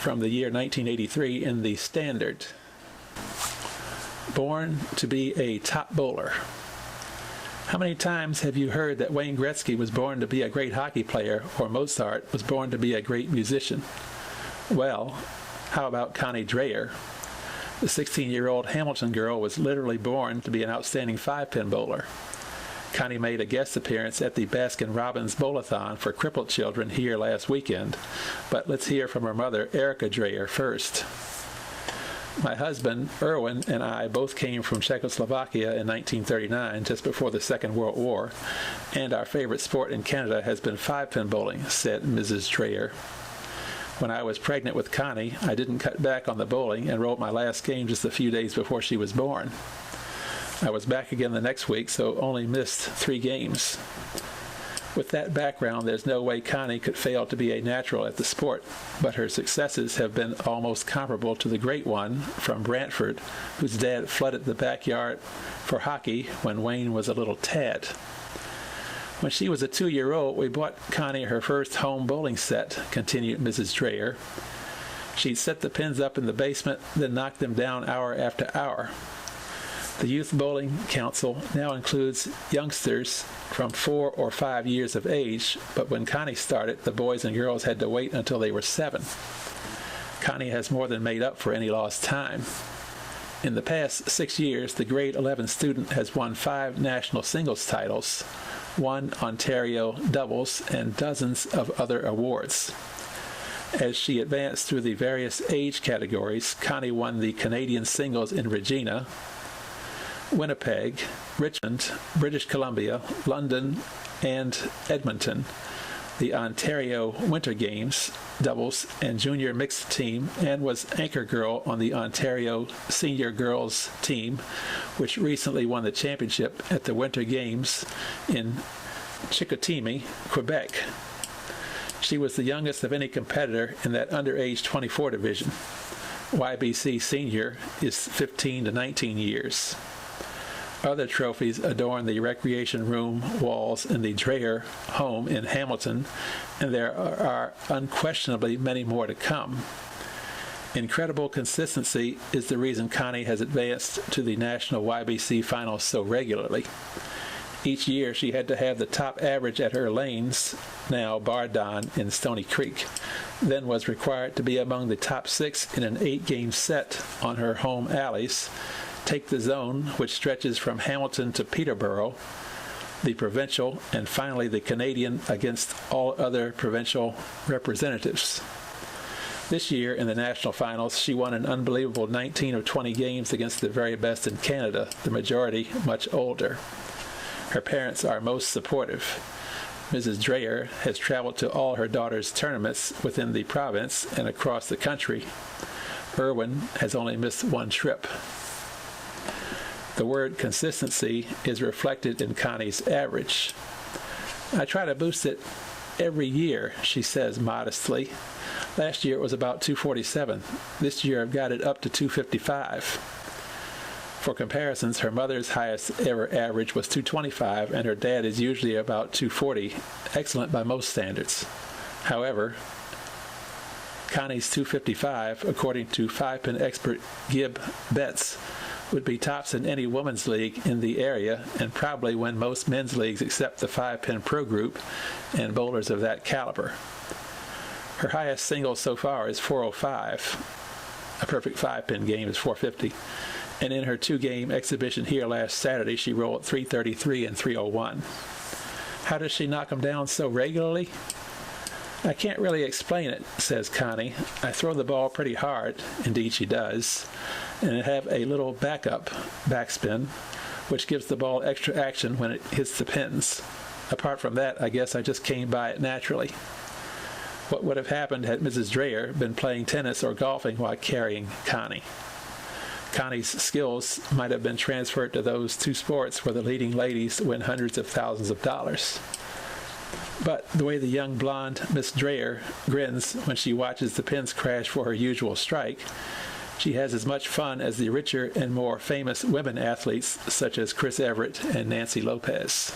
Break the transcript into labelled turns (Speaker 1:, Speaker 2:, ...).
Speaker 1: from the year 1983 in the Standard. Born to be a top bowler. How many times have you heard that Wayne Gretzky was born to be a great hockey player, or Mozart was born to be a great musician? Well, how about Connie Dreher? The 16-year-old Hamilton girl was literally born to be an outstanding five-pin bowler. Connie made a guest appearance at the Baskin-Robbins Bowl-a-thon for crippled children here last weekend, but let's hear from her mother, Erica Dreher, first. My husband, Erwin, and I both came from Czechoslovakia in 1939, just before the Second World War, and our favorite sport in Canada has been five-pin bowling, said Mrs. Dreher. When I was pregnant with Connie, I didn't cut back on the bowling and wrote my last game just a few days before she was born. I was back again the next week, so only missed 3 games. With that background, there's no way Connie could fail to be a natural at the sport, but her successes have been almost comparable to the great one from Brantford, whose dad flooded the backyard for hockey when Wayne was a little tad. When she was a 2-year-old, we bought Connie her first home bowling set, continued Mrs. Dreher. She'd set the pins up in the basement, then knock them down hour after hour. The Youth Bowling Council now includes youngsters from 4 or 5 years of age, but when Connie started, the boys and girls had to wait until they were 7. Connie has more than made up for any lost time. In the past 6 years, the grade 11 student has won 5 national singles titles, 1 Ontario doubles, and dozens of other awards. As she advanced through the various age categories, Connie won the Canadian singles in Regina, Winnipeg, Richmond, British Columbia, London, and Edmonton, the Ontario Winter Games, doubles, and junior mixed team, and was anchor girl on the Ontario senior girls team, which recently won the championship at the Winter Games in Chicoutimi, Quebec. She was the youngest of any competitor in that underage 24 division. YBC senior is 15 to 19 years. Other trophies adorn the recreation room walls in the Dreher home in Hamilton, and there are unquestionably many more to come. Incredible consistency is the reason Connie has advanced to the national YBC finals so regularly. Each year she had to have the top average at her lanes, now Bardon in Stony Creek, then was required to be among the top 6 in an 8-game set on her home alleys, Take the Zone, which stretches from Hamilton to Peterborough, the provincial, and finally the Canadian against all other provincial representatives. This year in the national finals, she won an unbelievable 19 of 20 games against the very best in Canada, the majority much older. Her parents are most supportive. Mrs. Dreher has traveled to all her daughter's tournaments within the province and across the country. Erwin has only missed 1 trip. The word consistency is reflected in Connie's average. I try to boost it every year, she says modestly. Last year it was about 247. This year I've got it up to 255. For comparisons, her mother's highest ever average was 225, and her dad is usually about 240, excellent by most standards. However, Connie's 255, according to five-pin expert Gib Betts, would be tops in any women's league in the area and probably win most men's leagues except the five-pin pro group and bowlers of that caliber. Her highest single so far is 405. A perfect five-pin game is 450. And in her 2-game exhibition here last Saturday, she rolled 333 and 301. How does she knock them down so regularly? I can't really explain it, says Connie. I throw the ball pretty hard, indeed she does, and have a little backspin, which gives the ball extra action when it hits the pins. Apart from that, I guess I just came by it naturally. What would have happened had Mrs. Dreher been playing tennis or golfing while carrying Connie? Connie's skills might have been transferred to those 2 sports where the leading ladies win hundreds of thousands of dollars. But the way the young blonde Miss Dreher grins when she watches the pins crash for her usual strike, she has as much fun as the richer and more famous women athletes such as Chris Everett and Nancy Lopez.